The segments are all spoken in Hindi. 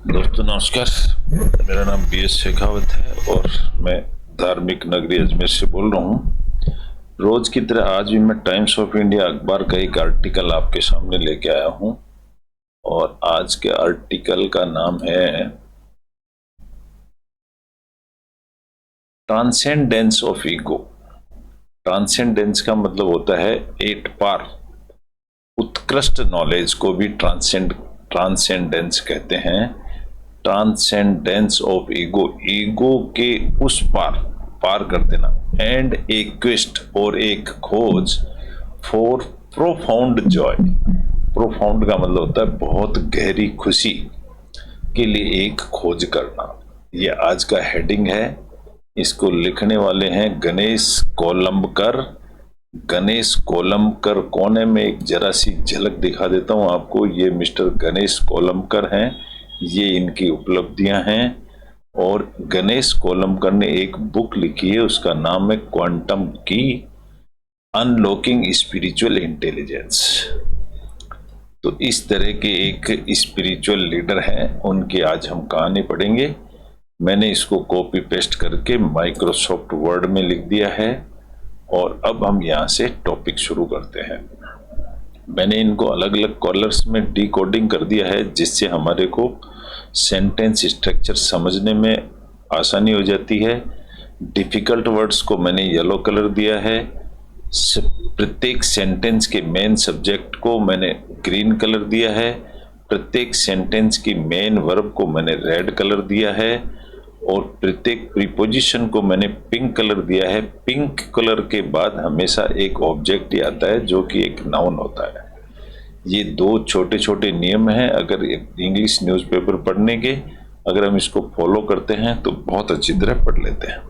दोस्तों नमस्कार। मेरा नाम बी एस शेखावत है और मैं धार्मिक नगरी अजमेर से बोल रहा हूँ। रोज की तरह आज भी मैं टाइम्स ऑफ इंडिया अखबार का एक आर्टिकल आपके सामने लेके आया हूँ और आज के आर्टिकल का नाम है ट्रांसेंडेंस ऑफ ईगो। ट्रांसेंडेंस का मतलब होता है एट पार। उत्कृष्ट नॉलेज को भी ट्रांसेंडेंस कहते हैं। ट्रांसेंडेंस ऑफ ईगो, ईगो के उस पार, पार कर देना। एंड ए क्वेस्ट और एक खोज फॉर प्रोफाउंड जॉय। प्रोफाउंड का मतलब होता है बहुत गहरी खुशी के लिए एक खोज करना। ये आज का हेडिंग है। इसको लिखने वाले हैं गणेश कोलंबकर। गणेश कोलंबकर कौन है, मैं एक जरा सी झलक दिखा देता हूं आपको। ये मिस्टर गणेश कोलंबकर हैं, ये इनकी उपलब्धियां हैं। और गणेश कोलंबकर ने एक बुक लिखी है, उसका नाम है क्वांटम की, अनलॉकिंग स्पिरिचुअल इंटेलिजेंस। तो इस तरह के एक स्पिरिचुअल लीडर हैं, उनकी आज हम कहानी पढ़ेंगे। मैंने इसको कॉपी पेस्ट करके माइक्रोसॉफ्ट वर्ड में लिख दिया है और अब हम यहाँ से टॉपिक शुरू करते हैं। मैंने इनको अलग अलग कॉलर्स में डिकोडिंग कर दिया है, जिससे हमारे को सेंटेंस स्ट्रक्चर समझने में आसानी हो जाती है। डिफिकल्ट वर्ड्स को मैंने येलो कलर दिया है। प्रत्येक सेंटेंस के मेन सब्जेक्ट को मैंने ग्रीन कलर दिया है। प्रत्येक सेंटेंस की मेन वर्ब को मैंने रेड कलर दिया है और प्रत्येक प्रीपोजिशन को मैंने पिंक कलर दिया है। पिंक कलर के बाद हमेशा एक ऑब्जेक्ट ही आता है जो कि एक नाउन होता है। ये दो छोटे छोटे नियम हैं, अगर इंग्लिश न्यूज़पेपर पढ़ने के अगर हम इसको फॉलो करते हैं तो बहुत अच्छी तरह पढ़ लेते हैं।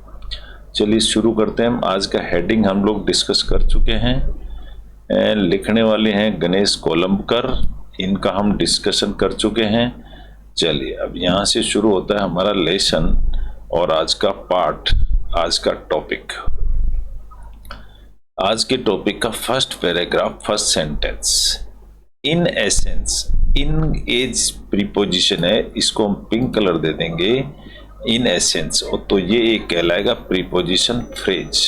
चलिए शुरू करते हैं। आज का हेडिंग हम लोग डिस्कस कर चुके हैं। लिखने वाले हैं गणेश कोलंबकर, इनका हम डिस्कशन कर चुके हैं। चलिए अब यहाँ से शुरू होता है हमारा लेसन और आज का पार्ट, आज का टॉपिक। आज के टॉपिक का first paragraph, first sentence. In essence, in as preposition है, इसको हम पिंक कलर दे देंगे। इन एसेंस, तो ये एक कहलाएगा प्रीपोजिशन फ्रेज।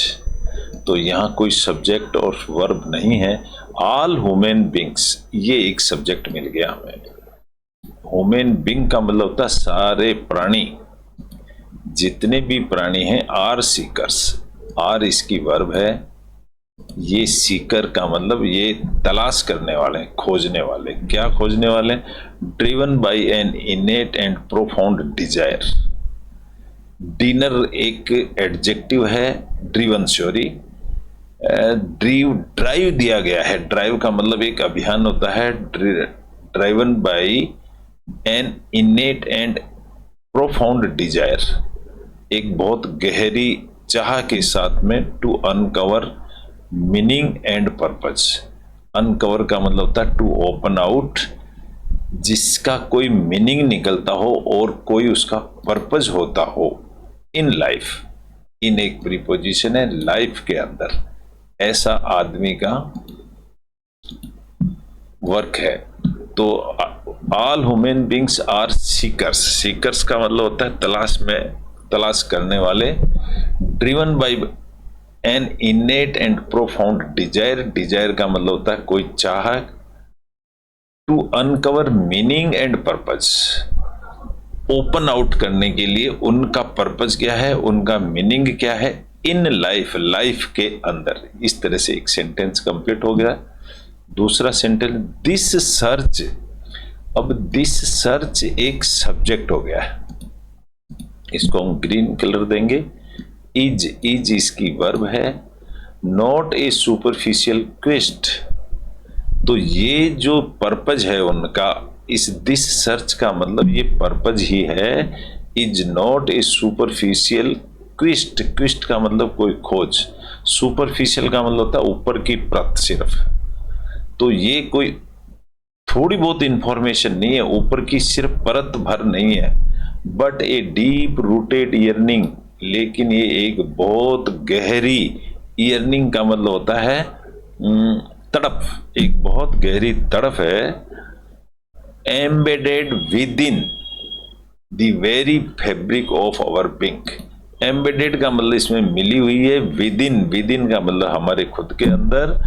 तो यहाँ कोई सब्जेक्ट और वर्ब नहीं है। ऑल ह्यूमन बींग्स, ये एक सब्जेक्ट मिल गया हमें। ह्यूमन बींग का मतलब होता है सारे प्राणी, जितने भी प्राणी हैं। आर सीकर्स, आर इसकी वर्ब है। ये सीकर का मतलब ये तलाश करने वाले, खोजने वाले। क्या खोजने वाले? Driven by an innate and profound desire. डिनर एक एडजेक्टिव है, ड्रिवन सॉरी, ड्राइव दिया गया है। ड्राइव का मतलब एक अभियान होता है। Driven by an innate and profound desire, एक बहुत गहरी चाह के साथ में। To uncover meaning and purpose. Uncover का मतलब होता है टू ओपन आउट, जिसका कोई मीनिंग निकलता हो और कोई उसका पर्पज होता हो इन लाइफ। इन एक प्रीपोजिशन है, लाइफ के अंदर ऐसा आदमी का वर्क है। तो all human beings are seekers. Seekers का मतलब होता है तलाश में, तलाश करने वाले। Driven by an innate and profound desire, desire का मतलब होता है कोई चाह। To uncover meaning and purpose, open out करने के लिए उनका पर्पज क्या है, उनका मीनिंग क्या है इन लाइफ, लाइफ के अंदर। इस तरह से एक सेंटेंस कंप्लीट हो गया। दूसरा सेंटेंस, दिस सर्च। अब दिस सर्च एक सब्जेक्ट हो गया है, इसको हम ग्रीन कलर देंगे। इज, इज इसकी वर्ब है। नॉट ए सुपरफिशियल क्वेस्ट, तो ये जो पर्पज है उनका, इस दिस सर्च का मतलब ये पर्पज ही है। इज नॉट ए सुपरफिशियल क्विस्ट, क्विस्ट का मतलब कोई खोज। सुपरफिशियल का मतलब होता है ऊपर की परत सिर्फ। तो ये कोई थोड़ी बहुत इंफॉर्मेशन नहीं है, ऊपर की सिर्फ परत भर नहीं है। But a deep rooted yearning, लेकिन ये एक बहुत गहरी, ईयरनिंग का मतलब होता है तड़प, एक बहुत गहरी तड़प है। Embedded within, the very fabric of our being. Embedded का मतलब इसमें मिली हुई है, विद इन का मतलब हमारे खुद के अंदर।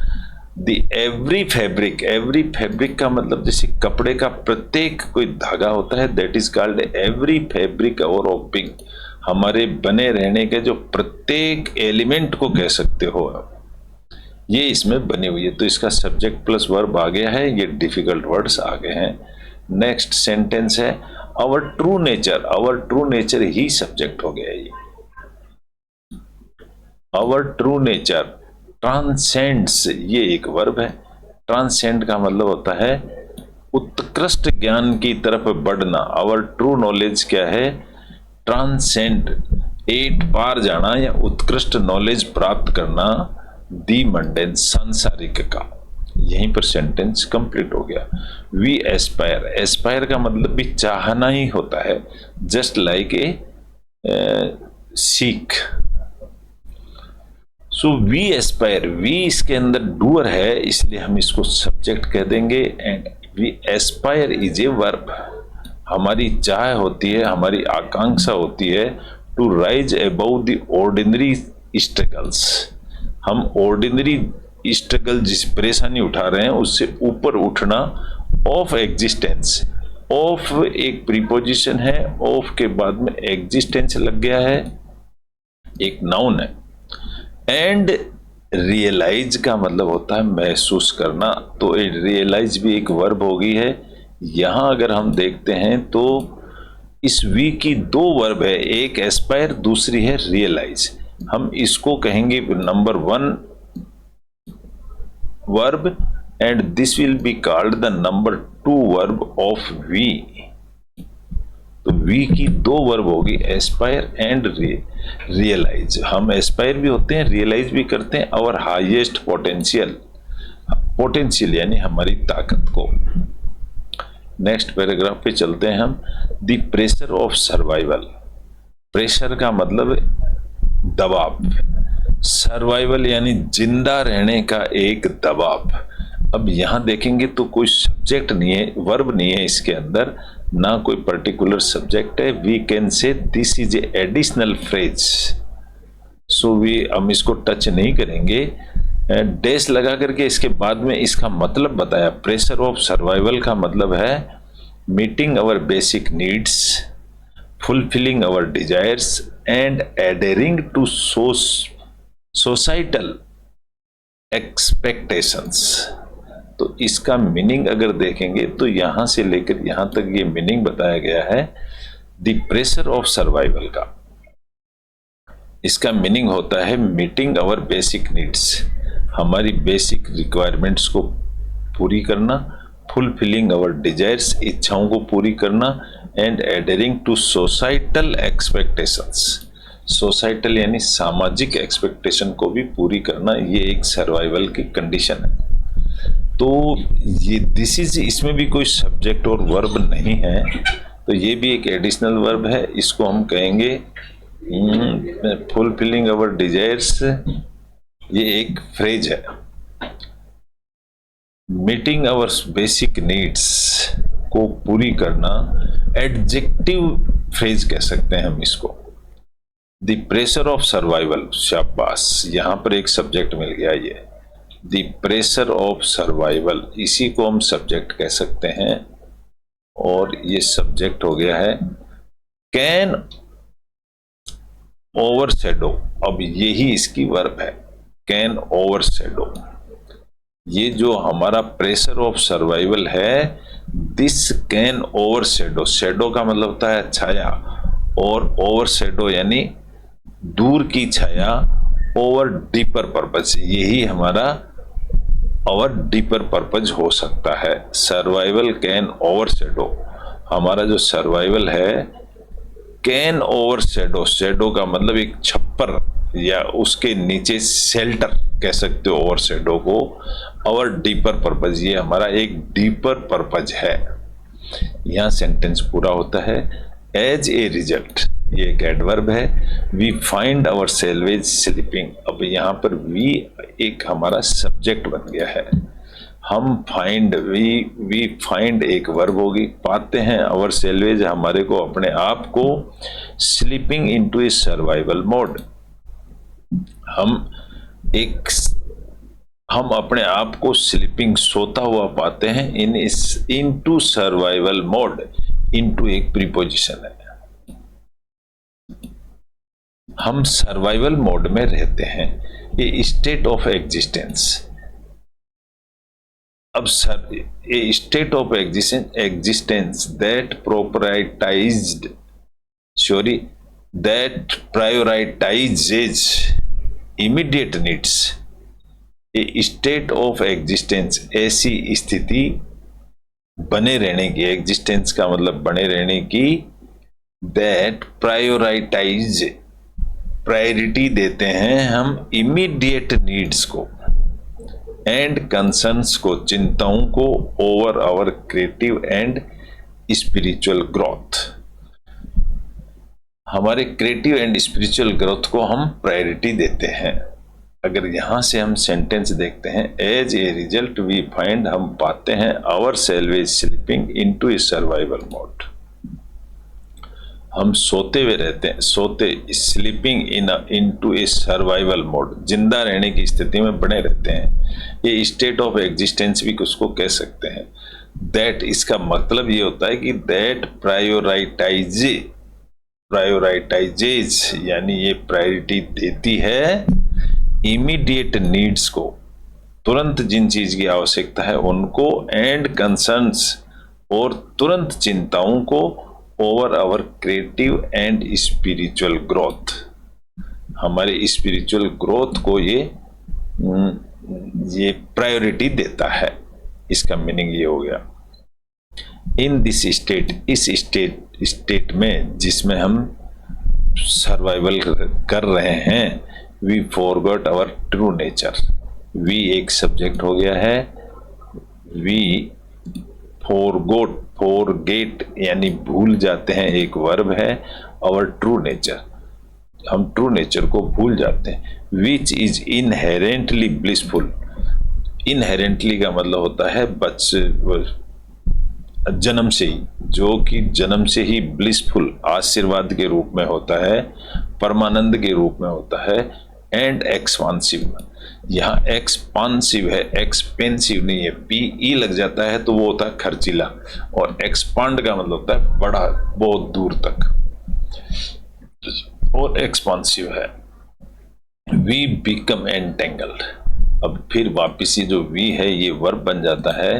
दी एवरी फैब्रिक का मतलब जैसे कपड़े का प्रत्येक कोई धागा होता है, that is called every fabric और ऑफ बीइंग। हमारे बने रहने के जो प्रत्येक एलिमेंट को कह सकते हो आप, ये इसमें बनी हुई है। तो इसका सब्जेक्ट प्लस वर्ब आ गया है, ये डिफिकल्ट वर्ड्स आ गए हैं। नेक्स्ट सेंटेंस है आवर ट्रू नेचर ही सब्जेक्ट हो गया। ये आवर ट्रू नेचर ट्रांसेंड्स, ये एक वर्ब है। ट्रांसेंड का मतलब होता है उत्कृष्ट ज्ञान की तरफ बढ़ना। आवर ट्रू नॉलेज क्या है? ट्रांसेंड, एट पार जाना या उत्कृष्ट नॉलेज प्राप्त करना, दी मंडेन, सांसारिक का। यहीं पर सेंटेंस कंप्लीट हो गया। वी एस्पायर का मतलब भी चाहना ही होता है, जस्ट लाइक ए सीख। सो वी एस्पायर, वी इसके अंदर डूअर है, इसलिए हम इसको सब्जेक्ट कह देंगे। And we aspire is a verb. हमारी चाह होती है, हमारी आकांक्षा होती है to rise above the ordinary struggles. हम ऑर्डिनरी स्ट्रगल, जिस परेशानी उठा रहे हैं उससे ऊपर उठना। ऑफ एग्जिस्टेंस, ऑफ एक प्रीपोजिशन है, ऑफ के बाद में एग्जिस्टेंस लग गया है, एक नाउन है। एंड रियलाइज का मतलब होता है महसूस करना, तो रियलाइज भी एक वर्ब हो गई है। यहां अगर हम देखते हैं तो इस वी की दो वर्ब है, एक एस्पायर, दूसरी है रियलाइज। हम इसको कहेंगे number 1 verb and this will be called the number 2 verb of we. तो वी की दो वर्ब होगी, एस्पायर एंड रियलाइज। हम एस्पायर भी होते हैं, रियलाइज भी करते हैं। और हाईएस्ट पोटेंशियल यानी हमारी ताकत को। नेक्स्ट पैराग्राफ पे चलते हैं हम। The pressure of survival. Pressure का मतलब दबाव, सर्वाइवल यानी जिंदा रहने का एक दबाव। अब यहां देखेंगे तो कोई सब्जेक्ट नहीं है, वर्ब नहीं है इसके अंदर, ना कोई पर्टिकुलर सब्जेक्ट है। We can say this is a additional phrase. So हम इसको टच नहीं करेंगे, डैश लगा करके इसके बाद में इसका मतलब बताया। प्रेशर ऑफ सर्वाइवल का मतलब है meeting our basic needs, fulfilling our desires and adhering to societal expectations. तो इसका मीनिंग अगर देखेंगे तो यहां से लेकर यहां तक ये मीनिंग बताया गया है। द प्रेशर ऑफ सर्वाइवल का इसका मीनिंग होता है मीटिंग आवर बेसिक नीड्स, हमारी बेसिक रिक्वायरमेंट्स को पूरी करना, फुलफिलिंग आवर डिजायर्स, इच्छाओं को पूरी करना, and adhering to societal expectations. Societal यानी सामाजिक एक्सपेक्टेशन को भी पूरी करना, ये एक सर्वाइवल की कंडीशन है। तो ये दिस इज, इसमें भी कोई सब्जेक्ट और वर्ब नहीं है, तो ये भी एक एडिशनल वर्ब है। इसको हम कहेंगे फुलफिलिंग आवर डिजायर्स, ये एक फ्रेज है। मीटिंग आवर बेसिक नीड्स को पूरी करना, एडजेक्टिव फ्रेज कह सकते हैं हम इसको। द प्रेशर ऑफ सर्वाइवल, शाबाश, यहां पर एक सब्जेक्ट मिल गया। ये द प्रेशर ऑफ सर्वाइवल, इसी को हम सब्जेक्ट कह सकते हैं और ये सब्जेक्ट हो गया है। कैन ओवरशैडो, अब यही इसकी वर्ब है, कैन ओवरशैडो। ये जो हमारा प्रेशर ऑफ सर्वाइवल है, दिस कैन ओवरशैडो, शैडो का मतलब होता है छाया, और ओवरशैडो यानी दूर की छाया, ओवर डीपर पर्पज, यही हमारा ओवर डीपर पर्पज हो सकता है। सर्वाइवल कैन ओवरशैडो, हमारा जो सर्वाइवल है कैन ओवरशैडो, शैडो का मतलब एक छप्पर या उसके नीचे शेल्टर कह सकते हो ओवरशैडो को। ओवर डीपर पर्पज, ये हमारा एक डीपर पर्पज है। यहां सेंटेंस पूरा होता है। एज ए रिजल्ट, ये एक एडवर्ब है। We find ourselves sleeping, अब यहाँ पर वी एक हमारा सब्जेक्ट बन गया है। हम फाइंड, वी फाइंड एक वर्ब होगी, पाते हैं अवर सेल्वेज, हमारे को अपने आप को sleeping into a survival mode, हम अपने आप को स्लीपिंग सोता हुआ पाते हैं इनटू सर्वाइवल मोड, इनटू एक प्रीपोजिशन है, हम सर्वाइवल मोड में रहते हैं, ये स्टेट ऑफ एग्जिस्टेंस। अब a state of existence that prioritises immediate needs, a state of existence ऐसी स्थिति बने रहने की, एग्जिस्टेंस का मतलब बने रहने की, दैट प्रायोरिटी देते हैं हम इमीडिएट नीड्स को एंड कंसर्न्स को, चिंताओं को, over our creative and spiritual growth, हमारे क्रिएटिव एंड स्पिरिचुअल ग्रोथ को हम प्रायोरिटी देते हैं। अगर यहां से हम सेंटेंस देखते हैं, as a result we find, हम पाते हैं our self is sleeping into a survival mode, हम सोते हुए रहते हैं, sleeping into a survival mode, जिंदा रहने की स्थिति में बने रहते हैं, ये स्टेट ऑफ एग्जिस्टेंस भी उसको कह सकते हैं। दैट, इसका मतलब ये होता है कि दैट प्रायोरिटाइजेज यानी ये प्रायोरिटी देती है इमीडिएट नीड्स को, तुरंत जिन चीज की आवश्यकता है उनको, एंड कंसर्न्स और तुरंत चिंताओं को, over our creative and spiritual growth, हमारे स्पिरिचुअल ग्रोथ को ये प्रायोरिटी देता है। इसका मीनिंग ये हो गया, इन दिस स्टेट, इस स्टेट में जिसमें हम सर्वाइवल कर रहे हैं, we forgot our true nature, we एक सब्जेक्ट हो गया है, वी फॉरगेट यानी भूल जाते हैं एक वर्ब है, आवर ट्रू नेचर, हम ट्रू नेचर को भूल जाते हैं, which is inherently blissful, inherently का मतलब होता है जन्म से ही, जो कि जन्म से ही ब्लिसफुल आशीर्वाद के रूप में होता है, परमानंद के रूप में होता है, एंड एक्सपांसिव, यहाँ एक्सपांसिव है, एक्सपेंसिव नहीं है, पी लग जाता है तो वो होता है खर्चीला, और एक्सपांड का मतलब होता है बड़ा, बहुत दूर तक, और एक्सपांसिव है। वी बिकम एंटेंगल्ड, अब फिर वापिस ये जो वी है ये वर्ब बन जाता है,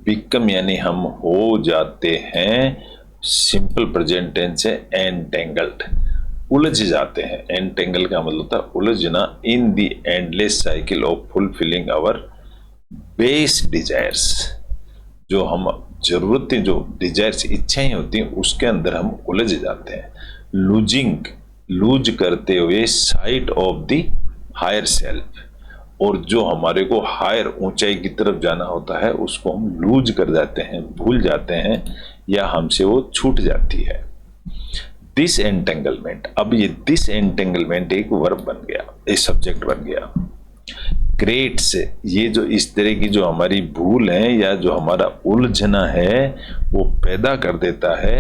बिकम यानी हम हो जाते हैं, सिंपल प्रेजेंट टेंस है, एंटेंगल्ड, उलझ जाते हैं, एंटेंगल का मतलब होता है उलझना, in the endless cycle of fulfilling our base desires, जो हम जरूरतें, जो डिजायर्स इच्छाएं होती हैं उसके अंदर हम उलझ जाते हैं, लूज करते हुए sight of the higher self, और जो हमारे को हायर ऊंचाई की तरफ जाना होता है उसको हम लूज कर जाते हैं, भूल जाते हैं, या हमसे वो छूट जाती है। दिस एंटेंगलमेंट, अब ये दिस एंटेंगलमेंट एक वर्ब बन गया, एक सब्जेक्ट बन गया। क्रिएट्स, ये जो इस तरह की जो हमारी भूल है या जो हमारा उलझना है वो पैदा कर देता है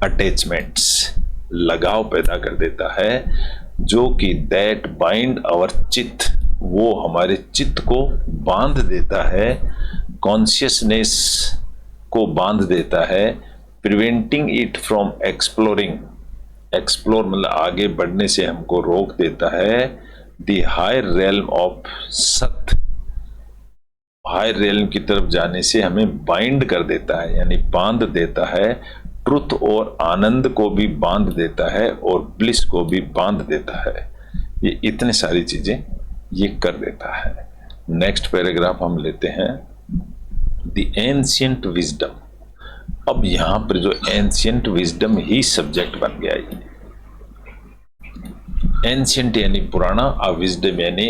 अटैचमेंट्स, लगाव पैदा कर देता है, जो कि दैट बाइंड आवर चित्त, वो हमारे चित्त को बांध देता है, कॉन्शियसनेस को बांध देता है, preventing it from exploring, explore मतलब आगे बढ़ने से हमको रोक देता है, द हायर रेल्म ऑफ सत, हायर रेल्म की तरफ जाने से हमें बाइंड कर देता है यानी बांध देता है, ट्रुथ और आनंद को भी बांध देता है और ब्लिस को भी बांध देता है, ये इतने सारी चीजें ये कर देता है। नेक्स्ट पैराग्राफ हम लेते हैं, द एंशिएंट विजडम, अब यहां पर जो एंशिएंट विजडम ही सब्जेक्ट बन गया, ये एंशिएंट यानी पुराना, और विजडम यानी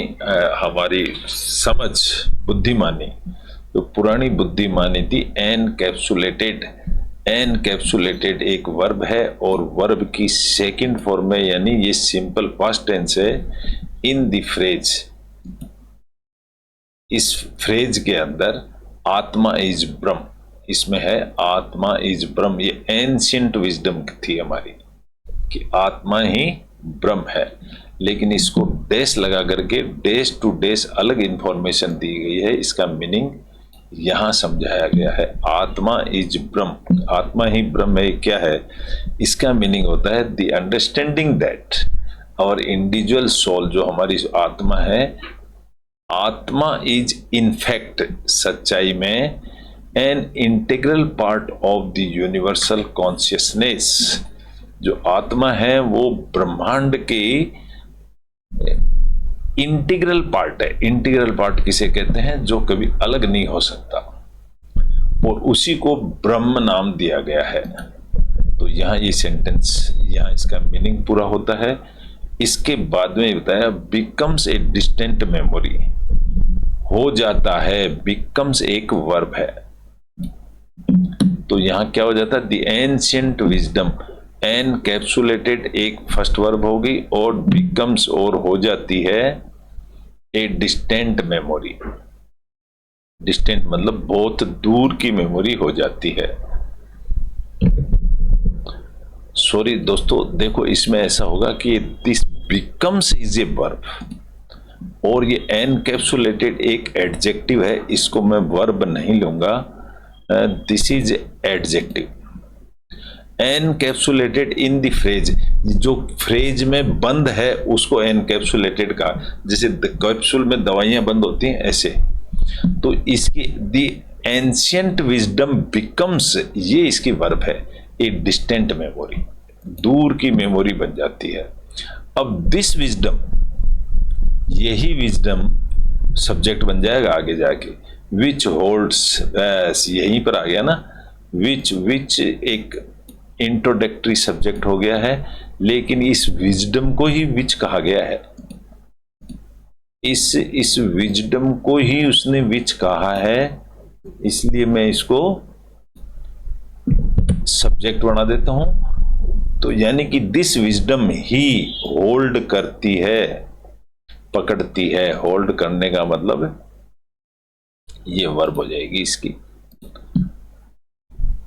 हमारी समझ, बुद्धिमानी, तो पुरानी बुद्धिमानी थी। एनकैप्सुलेटेड एक वर्ब है और वर्ब की सेकंड फॉर्म में यानी ये सिंपल पास्ट टेंस है, इन द फ्रेज, इस फ्रेज के अंदर आत्मा इज ब्रह्म, इसमें है आत्मा इज ब्रह्म। ये एंशियंट विजडम थी हमारी कि आत्मा ही ब्रह्म है, लेकिन इसको डैश लगा करके डैश टू डैश अलग इंफॉर्मेशन दी गई है। इसका मीनिंग यहां समझाया गया है, आत्मा इज ब्रह्म, आत्मा ही ब्रह्म है। क्या है इसका मीनिंग? होता है the understanding that our individual soul, जो हमारी आत्मा है, आत्मा इज इन फैक्ट सच्चाई में an integral part of the universal consciousness. जो आत्मा है वो ब्रह्मांड के इंटीग्रल पार्ट है। इंटीग्रल पार्ट किसे कहते हैं? जो कभी अलग नहीं हो सकता, और उसी को ब्रह्म नाम दिया गया है। तो यहां ये सेंटेंस, यहां इसका मीनिंग पूरा होता है। इसके बाद में बताया बिकम्स ए डिस्टेंट मेमोरी, हो जाता है, बिकम्स एक वर्ब है। तो यहां क्या हो जाता है? द एंशिएंट विजडम, एनकैप्सुलेटेड एक फर्स्ट वर्ब होगी, और बिकम्स और हो जाती है ए डिस्टेंट मेमोरी। डिस्टेंट मतलब बहुत दूर की मेमोरी हो जाती है। सॉरी दोस्तों, देखो इसमें ऐसा होगा कि this becomes is a verb, और ये एनकैप्सुलेटेड एक एडजेक्टिव है, इसको मैं वर्ब नहीं लूंगा, this is adjective. Encapsulated in the phrase, जो फ्रेज में बंद है उसको एनकैप्सुलेटेड का, जैसे कैप्सूल में दवाइयां बंद होती हैं ऐसे। तो इसकी द एंशिएंट विजडम बिकम्स, ये इसकी वर्ब है, ए डिस्टेंट मेमोरी, दूर की मेमोरी बन जाती है। अब दिस विजडम, यही विजडम सब्जेक्ट बन जाएगा आगे जाके, विच होल्ड्स, बस यहीं पर आ गया ना, विच एक इंट्रोडक्टरी सब्जेक्ट हो गया है, लेकिन इस विजडम को ही विच कहा गया है। इस विजडम को ही उसने विच कहा है, इसलिए मैं इसको सब्जेक्ट बना देता हूं। तो यानी कि दिस विजडम ही होल्ड करती है, पकड़ती है। होल्ड करने का मतलब ये वर्ब हो जाएगी इसकी।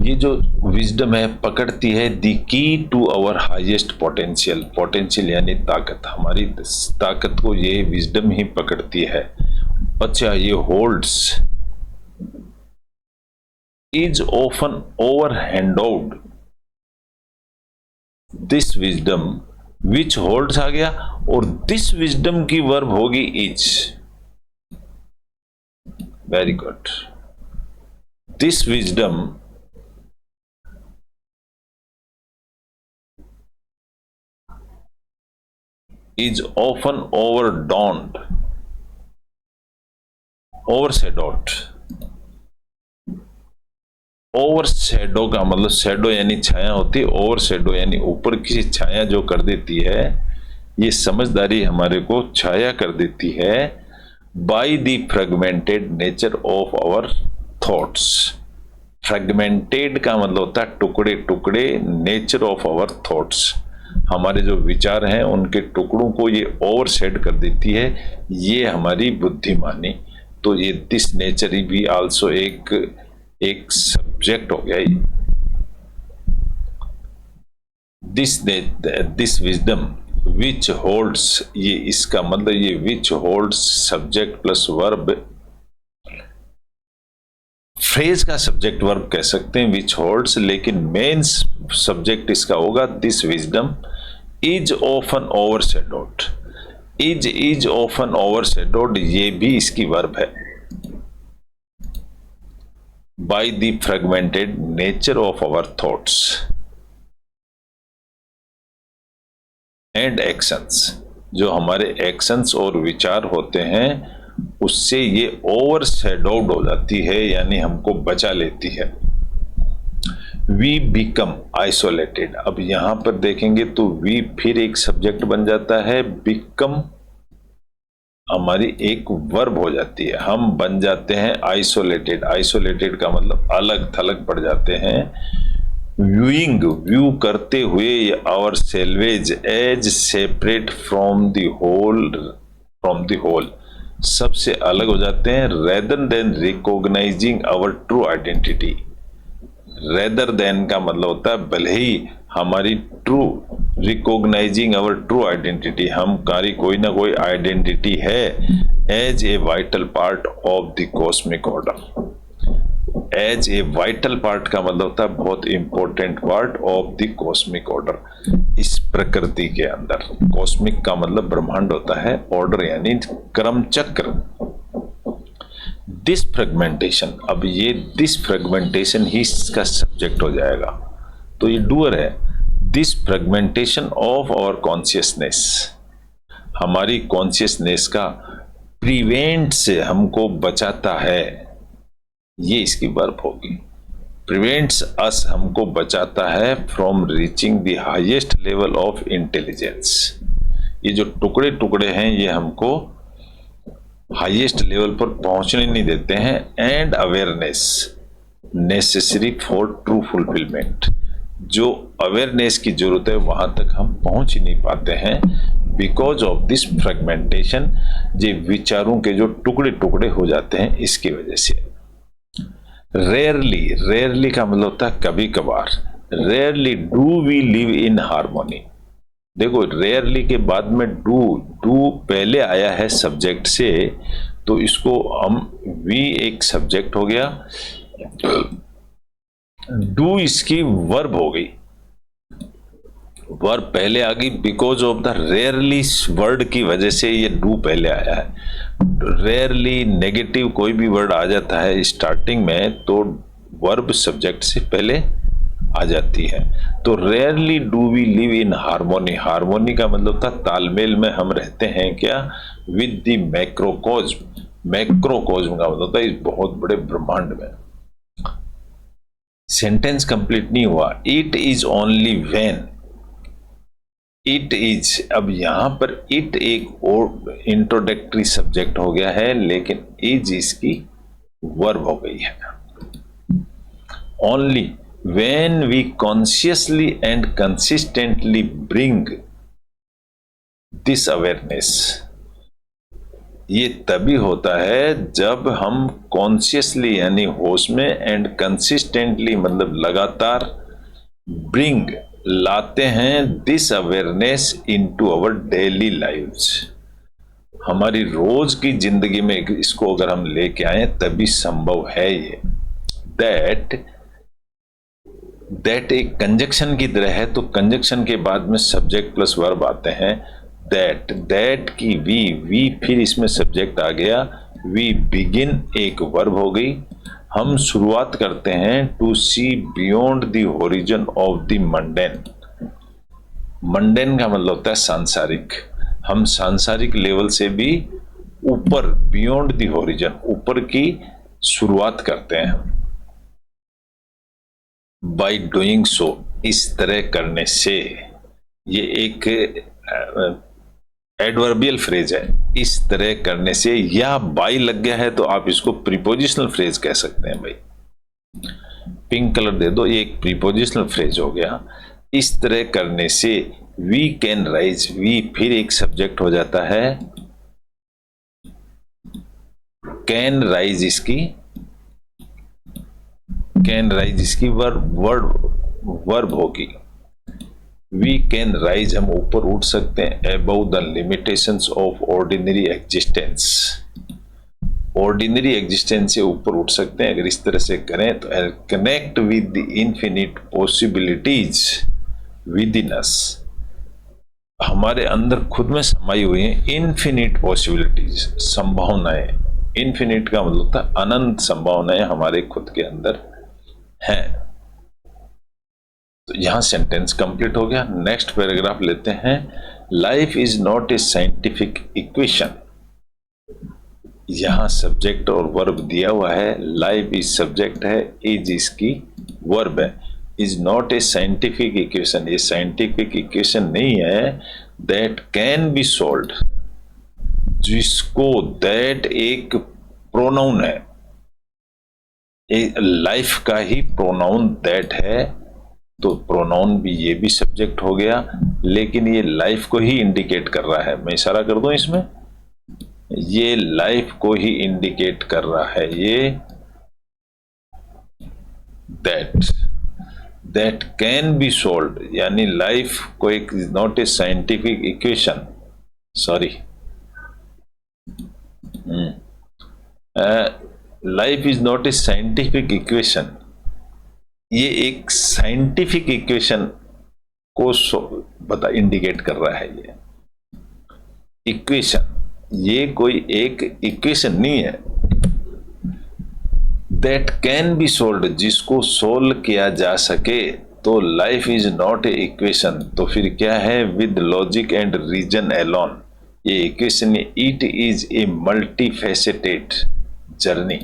ये जो विजडम है पकड़ती है the key to our highest potential, potential यानी ताकत, हमारी ताकत को ये विजडम ही पकड़ती है। अच्छा, ये holds is often over handout, this wisdom, which holds आ गया, और दिस विजडम की वर्ब होगी is. Very good. This wisdom is often overdone, overshadowed। Overshadow का मतलब, शैडो यानी छाया होती है, ओवरशैडो यानी ऊपर किसी छाया जो कर देती है। ये समझदारी हमारे को छाया कर देती है by the fragmented nature of our thoughts. Fragmented का मतलब होता है टुकड़े टुकड़े, नेचर ऑफ आवर थॉट्स, हमारे जो विचार हैं उनके टुकड़ों को ये ओवरशेड कर देती है, ये हमारी बुद्धिमानी। तो ये दिस नेचर ही भी आल्सो एक सब्जेक्ट हो गया। दिस विजडम विच होल्ड्स, ये इसका मतलब ये which holds subject plus verb, phrase का सब्जेक्ट वर्ब कह सकते हैं विच होल्ड्स, लेकिन मेन सब्जेक्ट इसका होगा this wisdom is often overshadowed. Is often overshadowed, ये भी इसकी वर्ब है, by the fragmented nature of our thoughts and actions. जो हमारे एक्शंस और विचार होते हैं उससे ये ओवरशैडोड हो जाती है, यानी हमको बचा लेती है। वी बिकम आइसोलेटेड, अब यहां पर देखेंगे तो वी फिर एक सब्जेक्ट बन जाता है, बिकम हमारी एक वर्ब हो जाती है, हम बन जाते हैं आइसोलेटेड। आइसोलेटेड का मतलब अलग थलग पड़ जाते हैं। व्यूइंग, व्यू करते हुए, ourselves as separate from the whole, सबसे अलग हो जाते हैं, rather than recognising our true identity. Rather than का मतलब होता है भले ही हमारी true, recognising our true identity, हमारी कोई ना कोई आइडेंटिटी है as a vital part of the cosmic order. As a vital part का मतलब होता है बहुत important part of the cosmic order. इस प्रकृति के अंदर, कॉस्मिक का मतलब ब्रह्मांड होता है, ऑर्डर यानी क्रम चक्र। दिस फ्रेगमेंटेशन, अब ये दिस फ्रेगमेंटेशन ही इसका सब्जेक्ट हो जाएगा, तो ये डूअर है। This fragmentation of our consciousness, हमारी कॉन्शियसनेस का प्रिवेंट से हमको बचाता है, ये इसकी वर्ब होगी। प्रिवेंट्स अस, हमको बचाता है from reaching the highest level of intelligence. ये जो टुकड़े टुकड़े हैं ये हमको हाईएस्ट लेवल पर पहुंचने नहीं देते हैं। And awareness necessary for true fulfilment, जो अवेयरनेस की जरूरत है वहां तक हम पहुंच ही नहीं पाते हैं बिकॉज ऑफ दिस फ्रेगमेंटेशन। ये विचारों के जो टुकड़े टुकड़े हो जाते हैं इसकी वजह से। रेयरली, रेयरली का मतलब होता है कभी कभार। Rarely do we live in harmony. देखो रेयरली के बाद में डू, डू पहले आया है सब्जेक्ट से, तो इसको हम वी एक सब्जेक्ट हो गया, डू इसकी वर्ब हो गई, वर्ब पहले आ गई because of the rarely word की वजह से ये डू पहले आया है। रेयरली नेगेटिव कोई भी वर्ड आ जाता है स्टार्टिंग में तो वर्ब सब्जेक्ट से पहले आ जाती है। तो rarely do we live in harmony, harmony का मतलब था तालमेल में हम रहते हैं क्या, विद द मैक्रोकॉस्म। मैक्रोकॉस्म का मतलब था इस बहुत बड़े ब्रह्मांड में। सेंटेंस कंप्लीट नहीं हुआ। It is only when, it is, अब यहां पर इट एक और इंट्रोडक्टरी सब्जेक्ट हो गया है लेकिन इज इसकी वर्ब हो गई है। Only when we consciously and consistently bring this awareness, ये तभी होता है जब हम कॉन्शियसली यानी होश में एंड कंसिस्टेंटली मतलब लगातार ब्रिंग लाते हैं this awareness into our daily lives. हमारी रोज की जिंदगी में इसको अगर हम लेके आए तभी संभव है ये। दैट एक कंजक्शन की तरह है, तो कंजक्शन के बाद में सब्जेक्ट प्लस वर्ब आते हैं। दैट की वी फिर इसमें सब्जेक्ट आ गया, वी बिगिन एक वर्ब हो गई। हम शुरुआत करते हैं to see beyond the horizon of the mundane. Mundane का मतलब होता है सांसारिक, हम सांसारिक लेवल से भी ऊपर, बियॉन्ड द होरिजन, ऊपर की शुरुआत करते हैं। बाय डूइंग सो, इस तरह करने से, ये एक एडवर्बियल फ्रेज है, इस तरह करने से, या बाई लग गया है तो आप इसको प्रीपोजिशनल फ्रेज कह सकते हैं। भाई पिंक कलर दे दो, ये एक प्रीपोजिशनल फ्रेज हो गया। इस तरह करने से वी कैन राइज, वी फिर एक सब्जेक्ट हो जाता है, कैन राइज इसकी, कैन राइज इसकी वर्ब होगी। वी कैन राइज, हम ऊपर उठ सकते हैं above the limitations of ordinary existence, ordinary existence से ऊपर उठ सकते हैं। अगर इस तरह से करें तो connect with the infinite possibilities within us, हमारे अंदर खुद में समाई हुई हैं इन्फिनिट पॉसिबिलिटीज, संभावनाएं। इन्फिनिट का मतलब था अनंत संभावनाएं हमारे खुद के अंदर हैं। तो यहां सेंटेंस कंप्लीट हो गया। नेक्स्ट पैराग्राफ लेते हैं। Life is not A scientific equation, यहां सब्जेक्ट और वर्ब दिया हुआ है। लाइफ इज सब्जेक्ट है, इज इसकी वर्ब है। Is not A scientific equation, ये साइंटिफिक इक्वेशन नहीं है। दैट कैन बी सोल्व्ड, जिसको, दैट एक प्रोनाउन है, लाइफ का ही प्रोनाउन दैट है, तो प्रोनाउन भी, ये भी सब्जेक्ट हो गया, लेकिन ये लाइफ को ही इंडिकेट कर रहा है। मैं इशारा कर दूं इसमें, ये लाइफ को ही इंडिकेट कर रहा है। ये दैट कैन बी सोल्व, यानी लाइफ को एक not a scientific equation, sorry, life is not A scientific equation. ये एक साइंटिफिक इक्वेशन को बता इंडिकेट कर रहा है। ये इक्वेशन, ये कोई एक इक्वेशन नहीं है। दैट कैन बी सोल्व, जिसको सोल्व किया जा सके। तो life is not a equation, तो फिर क्या है? With logic and reason alone, ये equation, it is a multifaceted journey.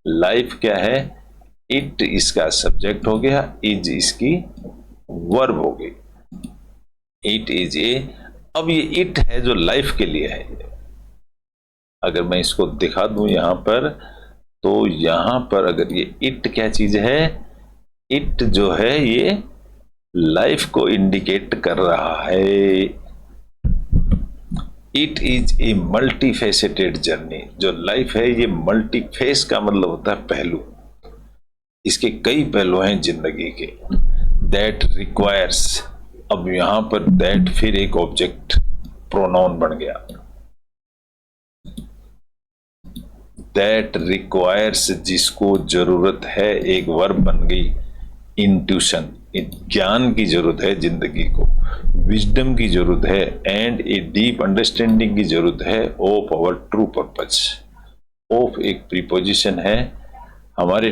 Life क्या है? इट इसका सब्जेक्ट हो गया, इज इसकी वर्ब हो गई। इट इज ए, अब ये इट है जो लाइफ के लिए है। अगर मैं इसको दिखा दूं यहां पर, तो यहां पर अगर ये इट क्या चीज है? इट जो है ये लाइफ को इंडिकेट कर रहा है। It is a multifaceted journey. जो लाइफ है ये मल्टी फेस का मतलब होता है पहलू, इसके कई पहलू हैं जिंदगी के। दैट रिक्वायर्स, अब यहां पर दैट फिर एक ऑब्जेक्ट प्रोनाउन बन गया। दैट रिक्वायर्स, जिसको जरूरत है, एक वर्ब बन गई। इंट्यूशन, ज्ञान की जरूरत है जिंदगी को, विजडम की जरूरत है, एंड ए डीप अंडरस्टैंडिंग की जरूरत है of our true purpose. Of एक प्रीपोजिशन है, हमारे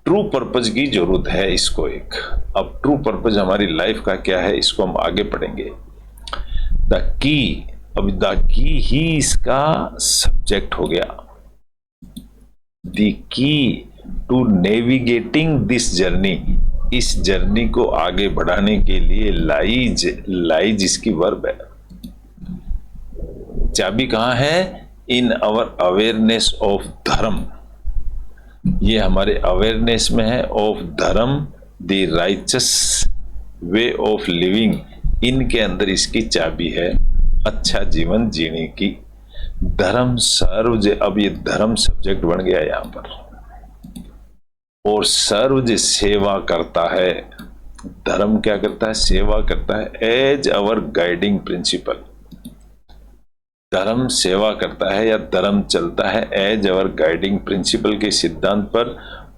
ट्रू पर्पज की जरूरत है इसको एक। अब ट्रू पर्पज हमारी लाइफ का क्या है, इसको हम आगे पढ़ेंगे। द की, अब द की ही इसका सब्जेक्ट हो गया। The key to navigating this journey, इस जर्नी को आगे बढ़ाने के लिए लाइज इसकी वर्ब है। चाबी कहां है? इन आवर अवेयरनेस ऑफ धर्म, ये हमारे अवेयरनेस में है। ऑफ धर्म, the righteous way of living, इनके अंदर इसकी चाबी है अच्छा जीवन जीने की। धर्म सर्व, अब ये धर्म सब्जेक्ट बन गया यहां पर, और सर्व सेवा करता है। धर्म क्या करता है? सेवा करता है। एज अवर गाइडिंग प्रिंसिपल, धर्म सेवा करता है या धर्म चलता है एज अवर गाइडिंग प्रिंसिपल के सिद्धांत पर।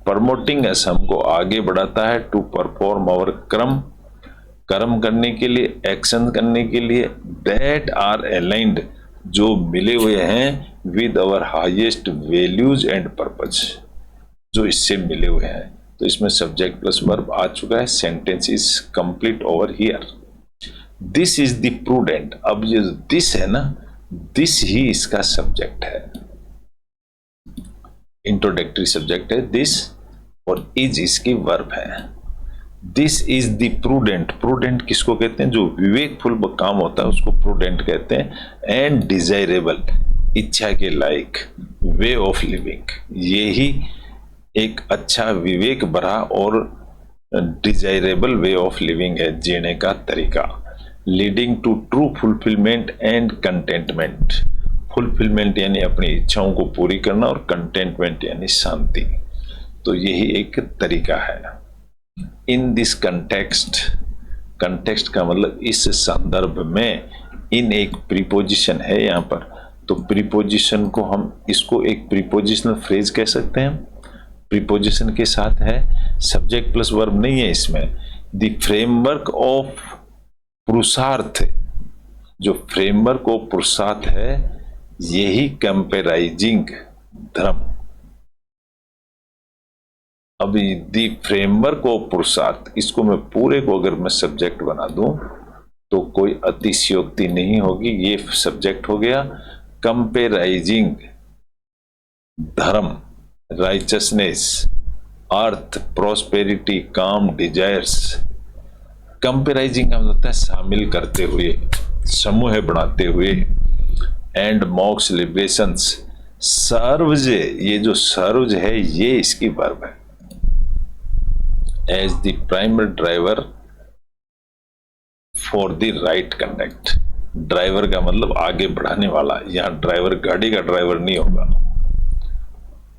प्रमोटिंग अस, हमको आगे बढ़ाता है। टू परफॉर्म आवर कर्म करने के लिए, एक्शन करने के लिए। दैट आर अलाइंड, जो मिले हुए हैं with our highest values and purpose, जो इससे मिले हुए हैं। तो इसमें सब्जेक्ट प्लस वर्ब आ चुका है। Sentence is complete over here. This is the prudent, अब ये दिस है ना, दिस ही इसका सब्जेक्ट है। इंट्रोडक्टरी सब्जेक्ट है दिस, और इज इसकी वर्ब है। This is the prudent, prudent किसको कहते हैं? जो विवेकफुल काम होता है उसको प्रूडेंट कहते हैं। एंड डिजायरेबल, इच्छा के लायक। वे ऑफ लिविंग, ये ही एक अच्छा विवेक भरा और डिजायरेबल वे ऑफ लिविंग है, जीने का तरीका। Leading to true fulfilment and contentment, fulfilment यानी अपनी इच्छाओं को पूरी करना, और कंटेंटमेंट यानी शांति। तो यही एक तरीका है। इन दिस कंटेक्स्ट, कंटेक्स्ट का मतलब इस संदर्भ में, इन एक प्रीपोजिशन है यहाँ पर, तो प्रीपोजिशन को हम इसको एक प्रीपोजिशनल फ्रेज कह सकते हैं। प्रीपोजिशन के साथ है, सब्जेक्ट प्लस वर्ब नहीं है इसमें। द फ्रेमवर्क ऑफ पुरुषार्थ, जो फ्रेमवर्क ऑफ पुरुषार्थ है, यही कंपेराइजिंग धर्म। अभी दी फ्रेमवर्क ऑफ पुरुषार्थ, इसको मैं पूरे को अगर मैं सब्जेक्ट बना दूं तो कोई अतिशयोक्ति नहीं होगी। ये सब्जेक्ट हो गया। कंपेराइजिंग धर्म, राइचसनेस, अर्थ, प्रोस्पेरिटी, काम, डिजायर्स। कंपेराइजिंग का मतलब होता है शामिल करते हुए, समूह बनाते हुए। एंड मॉक्स लिबरेशंस, सर्वज, ये जो सर्वज है ये इसकी वर्ब है। As the primary driver for the right conduct, driver का मतलब आगे बढ़ाने वाला, यहाँ ड्राइवर गाड़ी का ड्राइवर नहीं होगा।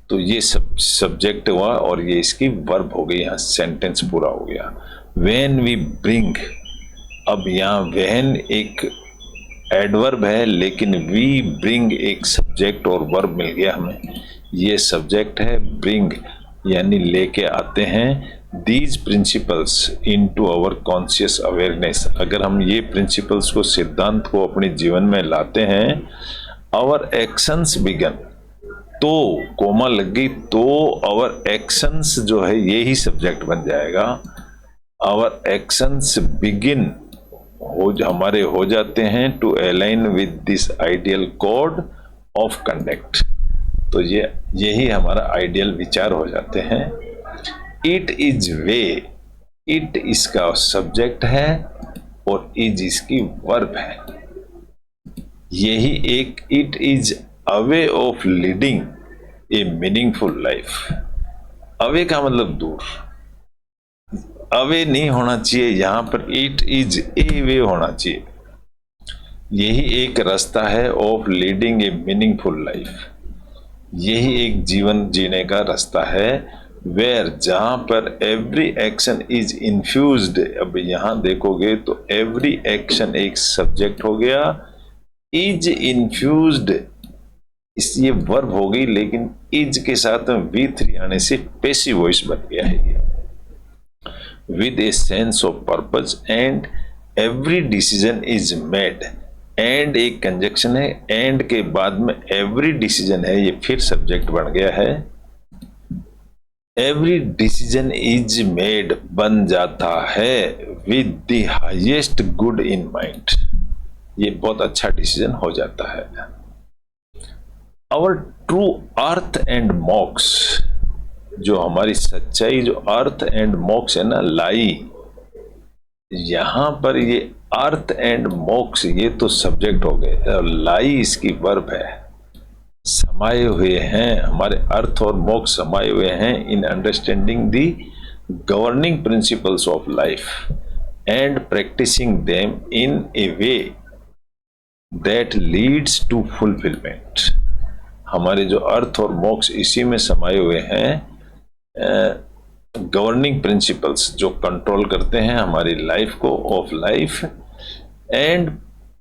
तो ये सब्जेक्ट हुआ और ये इसकी वर्ब हो गई, यहाँ सेंटेंस पूरा हो गया। व्हेन वी ब्रिंग, अब यहाँ व्हेन एक एडवर्ब है लेकिन वी ब्रिंग एक सब्जेक्ट और वर्ब मिल गया हमें। ये सब्जेक्ट है ब्रिंग यानी लेके आते हैं, these principles into our conscious awareness. अगर हम ये प्रिंसिपल्स को, सिद्धांत को अपने जीवन में लाते हैं, आवर एक्शंस बिगन, तो कोमा लग गई तो आवर एक्शंस जो है ये ही सब्जेक्ट बन जाएगा। आवर एक्शंस बिगिन हमारे हो जाते हैं to align with this ideal code of conduct. तो यही हमारा आइडियल विचार हो जाते हैं। इट इज वे, इट इसका सब्जेक्ट है और इज इसकी वर्ब है। यही एक it is a way of leading a meaningful life. Away का मतलब दूर, अवे नहीं होना चाहिए, यहां पर इट इज ए वे होना चाहिए। यही एक रास्ता है of leading a meaningful life. यही एक जीवन जीने का रास्ता है। वेयर, जहां पर एवरी एक्शन इज इन्फ्यूज्ड। अब यहां देखोगे तो एवरी एक्शन एक सब्जेक्ट हो गया, इज इन्फ्यूज्ड इस ये वर्ब हो गई, लेकिन इज के साथ में V3 आने से पैसिव वॉइस बन गया है। With a sense of purpose and every decision is made. And एक कंजक्शन है, एंड के बाद में एवरी डिसीजन है, ये फिर सब्जेक्ट बन गया है। एवरी डिसीजन इज मेड बन जाता है with the highest good in mind. ये बहुत अच्छा डिसीजन हो जाता है। आवर ट्रू अर्थ एंड मोक्ष, जो हमारी सच्चाई, जो अर्थ एंड मोक्ष है ना, लाई, यहां पर ये अर्थ एंड मोक्ष ये तो सब्जेक्ट हो गए, लाई इसकी वर्ब है। समाये हुए हैं, हमारे अर्थ और मोक्ष समाये हुए हैं in understanding the governing principles of life and practising them in a way that leads to fulfilment. हमारे जो अर्थ और मोक्ष इसी में समाये हुए हैं, गवर्निंग प्रिंसिपल्स जो कंट्रोल करते हैं हमारी लाइफ को, of life, and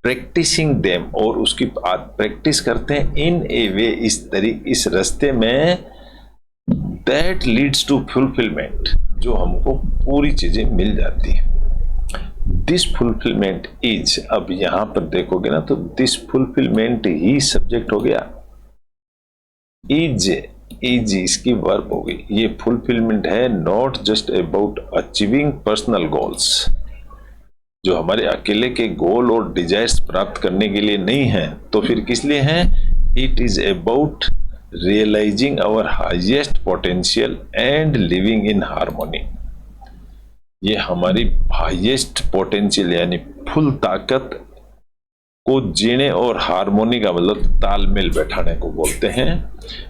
practising them, और उसकी प्रैक्टिस करते हैं इन ए वे, इस रास्ते में, दैट लीड्स टू फुलफिलमेंट, जो हमको पूरी चीजें मिल जाती है। दिस फुलफिलमेंट इज, अब यहां पर देखोगे ना तो दिस फुलफिलमेंट ही सब्जेक्ट हो गया, इज इसकी वर्ब हो गई। ये फुलफिलमेंट है not just about achieving personal goals, जो हमारे अकेले के गोल और डिजायर्स प्राप्त करने के लिए नहीं है, तो फिर किस लिए हैं? It is about realising our highest potential and living in harmony. ये हमारी हाईएस्ट पोटेंशियल यानी फुल ताकत को जीने और हार्मोनी का मतलब तालमेल बैठाने को बोलते हैं।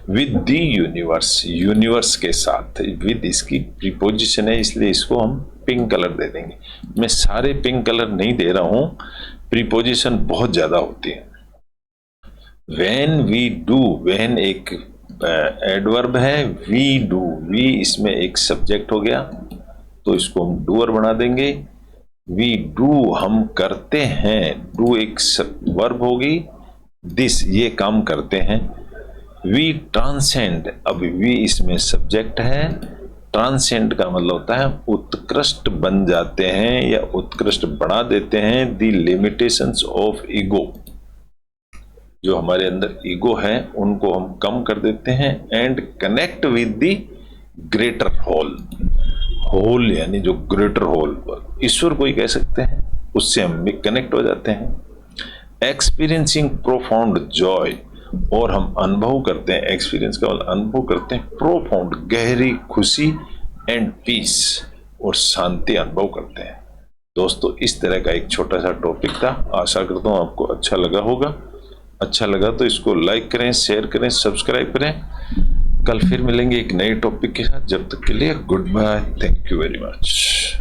विद द यूनिवर्स, यूनिवर्स के साथ, विद इसकी प्रीपोजिशन है इसलिए इसको हम पिंक कलर दे देंगे। मैं सारे पिंक कलर नहीं दे रहा हूं, प्रीपोजिशन बहुत ज्यादा होती है। व्हेन वी डू, व्हेन एक एडवर्ब है, वी डू, वी इसमें एक सब्जेक्ट हो गया तो इसको हम डूअर बना देंगे। वी डू हम करते हैं, डू एक वर्ब होगी, दिस ये काम करते हैं। वी ट्रांसेंड, अब वी इसमें सब्जेक्ट है, ट्रांसेंड का मतलब होता है उत्कृष्ट बन जाते हैं या उत्कृष्ट बना देते हैं द लिमिटेशंस ऑफ ईगो, जो हमारे अंदर ईगो है उनको हम कम कर देते हैं। And connect with the greater whole, whole यानी जो ग्रेटर होल, ईश्वर को ही कह सकते हैं, उससे हम भी कनेक्ट हो जाते हैं। एक्सपीरियंसिंग प्रोफाउंड जॉय, और हम अनुभव करते हैं, एक्सपीरियंस का अनुभव करते हैं, प्रोफाउंड गहरी खुशी, एंड पीस और शांति अनुभव करते हैं। दोस्तों इस तरह का एक छोटा सा टॉपिक था, आशा करता हूँ आपको अच्छा लगा होगा। अच्छा लगा तो इसको लाइक करें, शेयर करें, सब्सक्राइब करें। कल फिर मिलेंगे एक नए टॉपिक के साथ, जब तक के लिए goodbye, thank you very much.